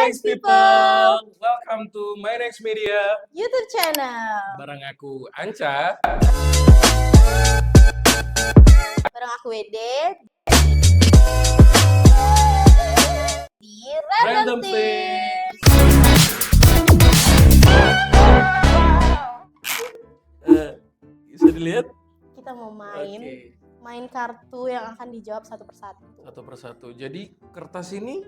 nice people, welcome to My Next Media YouTube channel. bareng aku Anca. Bareng aku Wede di Random Random Things. Bisa dilihat? Kita mau Oke, main kartu yang akan dijawab satu persatu. satu persatu. Jadi kertas ini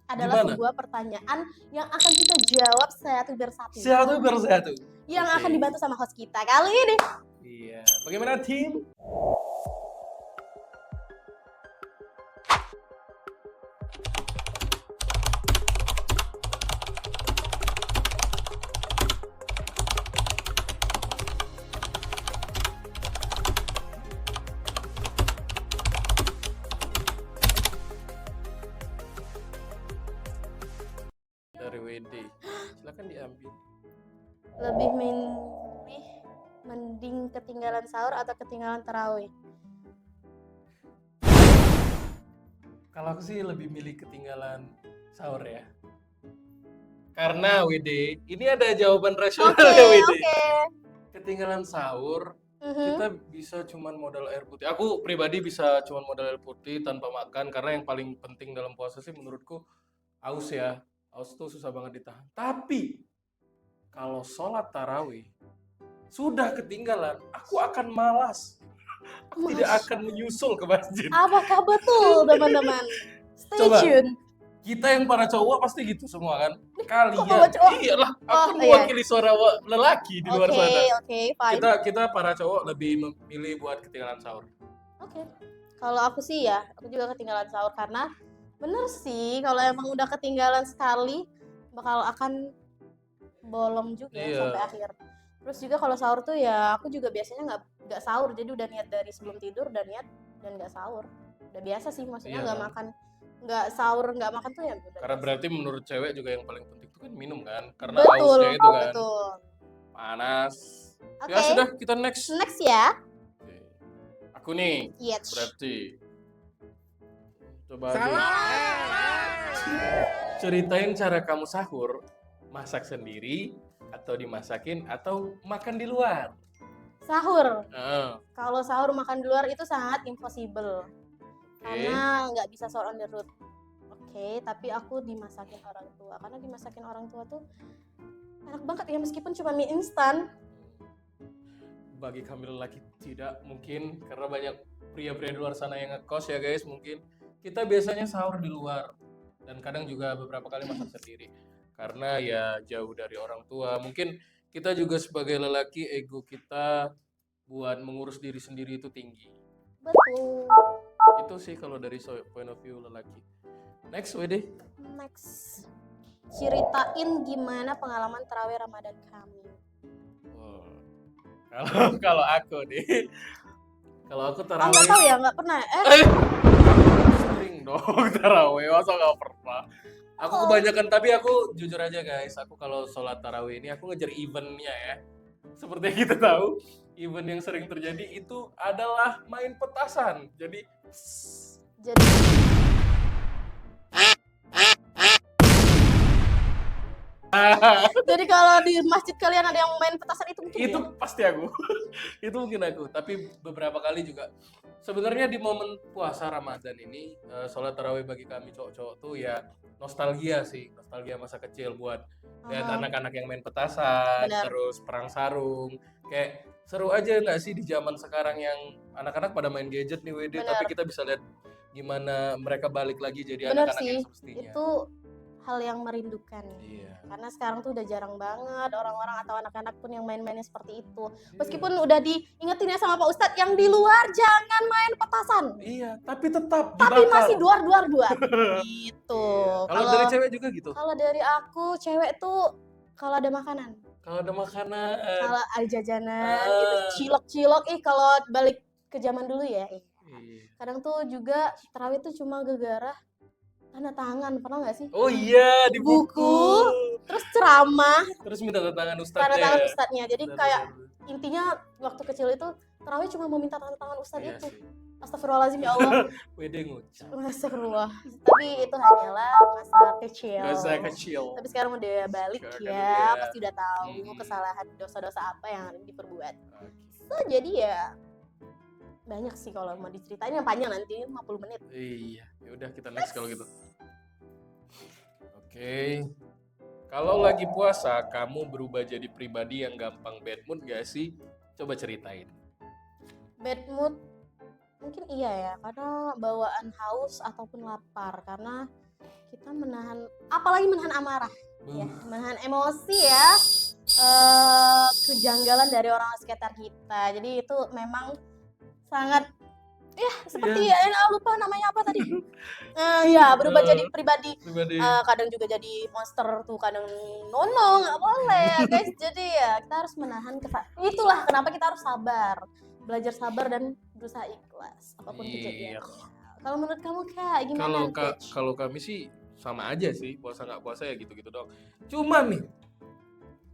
Adalah Gimana? sebuah pertanyaan yang akan kita jawab satu persatu. satu persatu. Yang Oke. akan dibantu sama host kita kali ini. Iya. Bagaimana tim? Dari WD. Silakan diambil. Lebih mending ketinggalan sahur atau ketinggalan tarawih? Kalau aku sih lebih milih ketinggalan sahur ya. Karena WD, ini ada jawaban rasional Oke, ya WD. oke. Ketinggalan sahur, Mhm. kita bisa cuman modal air putih. Aku pribadi bisa cuman modal air putih tanpa makan karena yang paling penting dalam puasa sih menurutku aus ya. Aus tuh susah banget ditahan. Tapi kalau sholat tarawih sudah ketinggalan, aku akan malas. Aku tidak Masya akan menyusul ke masjid. Apakah betul, teman-teman? Stay Coba. tune. Kita yang para cowok pasti gitu semua kan. Kok Kalian, bawa cowok? iyalah, aku Oh, kan iya. mewakili suara lelaki di luar Oke, sana. oke, fine. Kita para cowok lebih memilih buat ketinggalan sahur. Oke. Kalau aku sih ya, aku juga ketinggalan sahur karena bener sih kalau emang udah ketinggalan sekali bakal akan bolong juga Iya. sampai akhir. Terus juga kalau sahur tuh ya aku juga biasanya nggak sahur, jadi udah niat dari sebelum tidur udah niat dan nggak sahur. Udah biasa sih, maksudnya Iya. nggak makan, nggak sahur nggak makan tuh ya udah Karena biasa. berarti menurut cewek juga yang paling penting itu kan minum kan. Karena Betul, hausnya itu kan betul. panas. Oke. Ya sudah, kita next. Next ya. Oke. Aku nih, Yes. berarti. Coba aja. Ceritain cara kamu sahur, masak sendiri atau dimasakin atau makan di luar. Sahur. Heeh. Kalau sahur makan di luar itu sangat impossible. Karena nggak bisa sahur on the road. Oke, tapi aku dimasakin orang tua. Karena dimasakin orang tua tuh enak banget ya, meskipun cuma mie instan. Bagi kami lelaki tidak mungkin karena banyak pria-pria di luar sana yang ngekos ya guys, mungkin kita biasanya sahur di luar dan kadang juga beberapa kali masak sendiri karena ya jauh dari orang tua. Mungkin kita juga sebagai lelaki ego kita buat mengurus diri sendiri itu tinggi. Betul. Itu sih kalau dari point of view lelaki. Next WD. Next. Ceritain gimana pengalaman tarawih Ramadan kami. Kalau aku nih, kalau aku Oh, tarawih nggak tahu ya, nggak pernah. sering dong tarawih, masa nggak pernah. Aku kebanyakan, tapi aku jujur aja guys, aku kalau sholat tarawih ini aku ngejar eventnya ya. Seperti yang kita tahu, event yang sering terjadi itu adalah main petasan. Jadi Jadi kalau di masjid kalian ada yang main petasan itu mungkin itu ya? pasti aku. Itu mungkin aku, tapi beberapa kali juga. Sebenarnya di momen puasa Ramadan ini, sholat tarawih bagi kami cowok-cowok tuh ya nostalgia sih, nostalgia masa kecil buat lihat Aha. anak-anak yang main petasan, Benar. terus perang sarung. Kayak seru aja nggak sih di zaman sekarang yang anak-anak pada main gadget nih WD, Benar. tapi kita bisa lihat gimana mereka balik lagi jadi Benar anak-anak sih, yang semestinya. itu hal yang merindukan. Iya. Karena sekarang tuh udah jarang banget orang-orang atau anak-anak pun yang main-mainnya seperti itu. Meskipun udah diingetin ya sama Pak Ustadz, yang di luar jangan main petasan. Iya, tapi tetap Tapi dibakar. masih duar-duar. Gitu. Iya. Kalau dari cewek juga gitu. Kalau dari aku, cewek tuh kalau ada makanan, Kalau ada makanan, kalau ada jajanan Ah. gitu, cilok-cilok, kalau balik ke zaman dulu ya. iya. Kadang tuh juga tarawih tuh cuma gegara tanda tangan, pernah nggak sih? Oh iya, di buku. Buku. Terus ceramah, Terus minta tanda tangan tanda ustadznya. tangan ustadznya. Jadi Benar, kayak benar. intinya waktu kecil itu tarawih cuma mau minta tanda tangan ustadz Iya itu. sih. Astagfirullahaladzim ya Allah. Wede ngucap. Astagfirullah. Tapi itu hanyalah masa kecil. Masa kecil. Tapi sekarang udah balik Sekarang ya, udah. pasti udah tahu Hmm. kesalahan dosa-dosa apa yang diperbuat. Oke. So, jadi ya banyak sih kalau mau diceritain yang panjang nanti 50 menit. Iya, ya udah kita next kalau gitu. Oke. Kalau lagi puasa, kamu berubah jadi pribadi yang gampang bad mood gak sih? Coba ceritain. Bad mood mungkin iya ya, karena bawaan haus ataupun lapar, karena kita menahan, apalagi menahan amarah ya, menahan emosi ya, kejanggalan dari orang sekitar kita. Jadi itu memang sangat seperti ya, lupa namanya apa tadi. Ya berubah jadi pribadi. Kadang juga jadi monster tuh, kadang nono, nggak boleh ya guys. Jadi ya kita harus menahan itulah kenapa kita harus sabar, belajar sabar dan berusaha ikhlas apapun kejadiannya. Kalau menurut kamu Kak gimana? Kalau kami sih sama aja sih, puasa nggak puasa ya gitu-gitu dong. Cuma nih,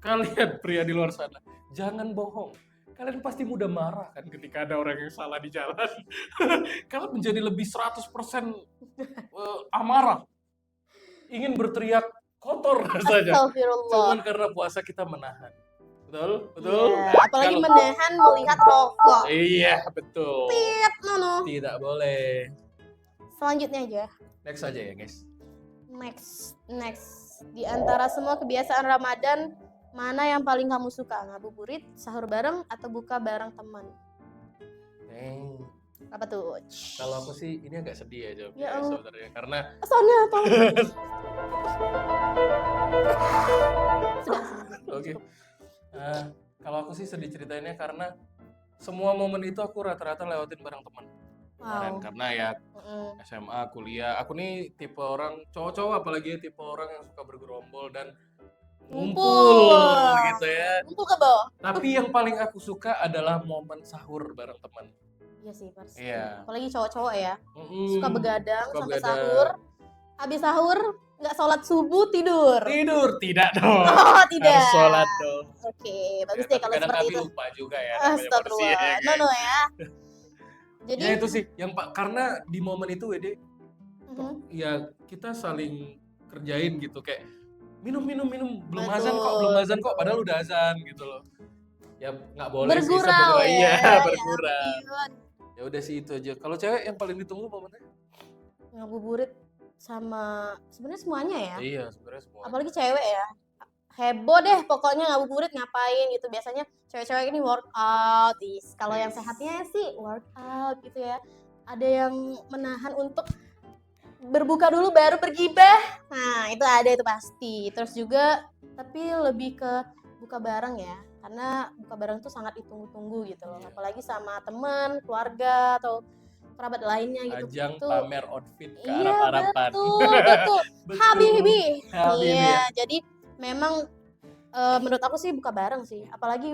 kalian pria di luar sana, jangan bohong. Kalian pasti mudah marah kan ketika ada orang yang salah di jalan. Kalian menjadi lebih 100% amarah. Ingin berteriak kotor rasanya. Astagfirullah. Cuman karena puasa kita menahan. Betul? Betul? Ya, apalagi menahan melihat rokok. Iya, betul. Nono. Tidak boleh. Selanjutnya aja. Next aja ya, guys. Next. Di antara semua kebiasaan Ramadan, mana yang paling kamu suka? Ngabuburit, sahur bareng, atau buka bareng teman? Apa tuh? Kalau aku sih ini agak sedih ya jawabnya Ya Allah. sebenarnya, karena Soalnya apa? Sudah. Oke. Kalau aku sih sedih ceritainnya karena semua momen itu aku rata-rata lewatin bareng teman. Kemarin Wow. karena ya SMA, kuliah, aku nih tipe orang cowok-cowok apalagi ya, tipe orang yang suka bergerombol dan ngumpul gitu ya. Ngumpul ke bawah. Tapi yang paling aku suka adalah momen sahur bareng teman. Iya sih pasti. Iya. Apalagi cowok-cowok ya. Mm-mm. Suka begadang Suka sampai begadang. sahur. Habis sahur nggak sholat subuh tidur. Tidur tidak dong. Oh tidak. Harus sholat dong. Oke, bagus Ya, deh tapi kalau kadang seperti kami itu. lupa juga ya namanya manusia, Astagfirullah. ya, guys. No ya. Jadi Ya itu sih yang Pak, karena di momen itu Wede Mhm. ya kita saling kerjain gitu, kayak minum belum Betul, azan kok padahal udah azan gitu loh. Ya nggak boleh sih Bergurau sebenarnya, ya, iya ya bergurau. ampun. Ya udah sih itu aja. Kalau cewek yang paling ditunggu momennya? Ngabuburit sama sebenarnya semuanya ya. Iya sebenarnya semua. Apalagi cewek ya. Heboh deh pokoknya ngabuburit ngapain gitu. Biasanya cewek-cewek ini workout. Kalau yang sehatnya sih workout gitu ya. Ada yang menahan untuk berbuka dulu baru bergibah. Nah, itu ada itu pasti. Terus juga tapi lebih ke buka bareng ya. Karena buka bareng tuh sangat ditunggu-tunggu gitu loh. Iya. Apalagi sama teman, keluarga atau kerabat lainnya gitu. Ajang Itu pamer outfit ke iya Arab-Araban. betul. Habibi. Habibi Iya, ya. jadi memang menurut aku sih buka bareng sih. Apalagi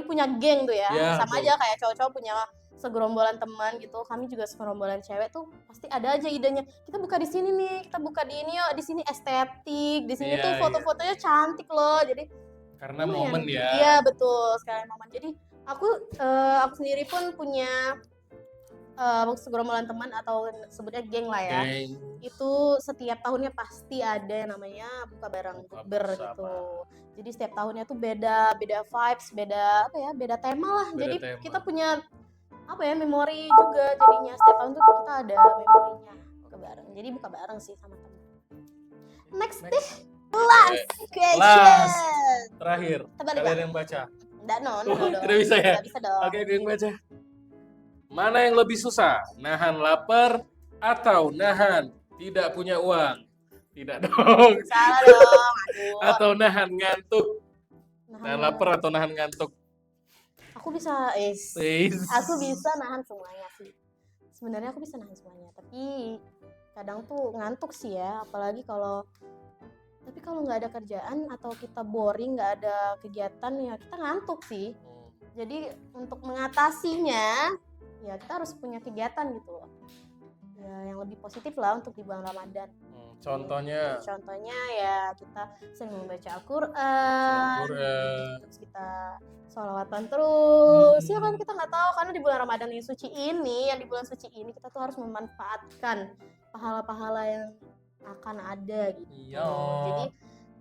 punya geng tuh ya. Ya, Sama betul. aja kayak cowok-cowok punya segerombolan teman gitu. Kami juga segerombolan cewek tuh pasti ada aja idenya. Kita buka di sini nih, kita buka di ini yuk, di sini estetik, di sini Iya, tuh iya. foto-fotonya cantik loh. Jadi Karena lumayan. momen ya. Iya, betul, sekalian momen. Jadi aku sendiri pun punya segerombolan teman atau sebutnya geng lah ya. Geng. Itu setiap tahunnya pasti ada yang namanya buka bareng Buka bukber bersama. gitu. Jadi setiap tahunnya tuh beda vibes, beda tema lah. Beda Jadi tema. kita punya memori juga jadinya setiap tahun tuh kita ada memorinya buka bareng. Jadi buka bareng sih sama teman. Next deh, last question. Terakhir, Tebak kalian yang baca. Nggak, no. Tidak bisa ya? Nggak bisa dong. Oke, aku yang baca. Mana yang lebih susah? Nahan lapar atau nahan tidak punya uang? Tidak dong. Salah dong. Aduh. Atau nahan ngantuk? Nahan Nahan lapar atau nahan ngantuk? Aku bisa, aku bisa nahan semuanya sih. Sebenarnya aku bisa nahan semuanya, tapi kadang tuh ngantuk sih ya, apalagi kalau nggak ada kerjaan atau kita boring, nggak ada kegiatan ya kita ngantuk sih. Jadi untuk mengatasinya ya kita harus punya kegiatan gitu loh. Ya yang lebih positif lah untuk di bulan Ramadan. Contohnya Contohnya ya kita sering membaca Al-Quran, Al-Quran. terus kita sholawatan terus. Ya kan kita nggak tahu karena di bulan Ramadan yang suci ini, yang di bulan suci ini kita tuh harus memanfaatkan pahala-pahala yang akan ada gitu. Iya. Jadi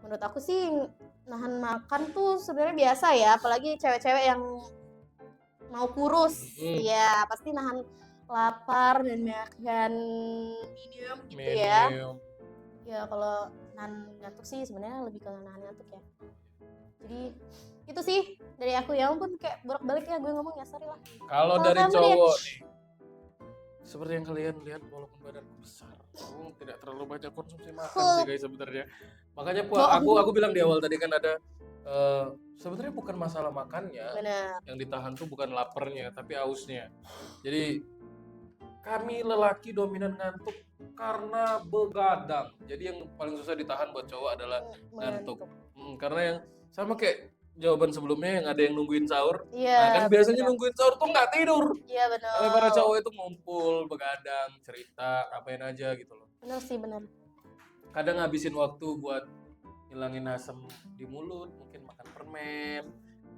menurut aku sih nahan makan tuh sebenarnya biasa ya, apalagi cewek-cewek yang mau kurus. Ya pasti nahan lapar dan makan minum gitu ya. Minum. Ya kalau nahan ngantuk sih sebenarnya lebih ke nahan ngantuk ya. Jadi itu sih dari aku, ya ampun kayak bolak-balik ya gue ngomong, ya sorry lah. Kalau Kalau dari kamu cowok nih, seperti yang kalian lihat walaupun badanku besar, aku tidak terlalu banyak konsumsi makan sih guys sebenarnya. Makanya aku bilang di awal tadi kan ada sebenarnya bukan masalah makannya, Benar. yang ditahan tuh bukan laparnya tapi hausnya. Jadi kami lelaki dominan ngantuk karena begadang. Jadi yang paling susah ditahan buat cowok adalah ngantuk. Karena yang sama kayak jawaban sebelumnya yang ada yang nungguin sahur. Iya. Nah kan biasanya nungguin sahur tuh nggak tidur. Iya benar. Tapi para cowok itu ngumpul, begadang, cerita, apain aja gitu loh. Benar sih, benar. Kadang ngabisin waktu buat ngilangin asam di mulut, mungkin makan permen,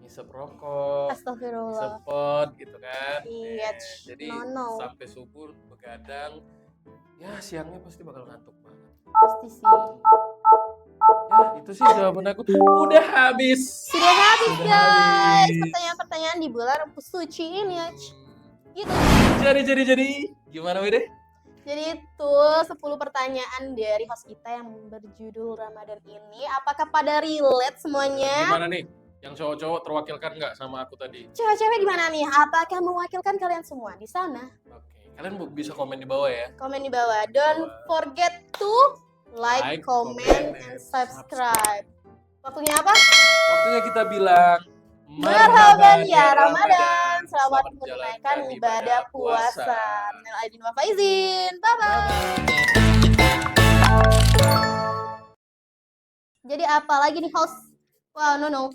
ngisep rokok, Astagfirullah. sepot gitu kan. Iya. Jadi No. sampai subuh begadang, ya siangnya pasti bakal ngantuk banget. Pasti sih. Ya itu sih jawaban aku. Udah habis. Sudah habis Sudah guys. habis. Pertanyaan-pertanyaan di bulan suci ini ya. Gitu. Jadi gimana Wede? Jadi itu 10 pertanyaan dari host kita yang berjudul Ramadan ini. Apakah pada relate semuanya? Gimana nih? Yang cowok-cowok terwakilkan nggak sama aku tadi? Cewek-cewek gimana nih? Apakah mewakilkan kalian semua di sana? Oke, kalian bisa komen di bawah ya. Komen di bawah. Don't forget to like, comment, and subscribe. Waktunya apa? Waktunya kita bilang Marhaban ya Ramadan. Selamat menunaikan ibadah puasa. Minal aidin wal faizin. Bye-bye. Jadi apa lagi nih host? Wow, no.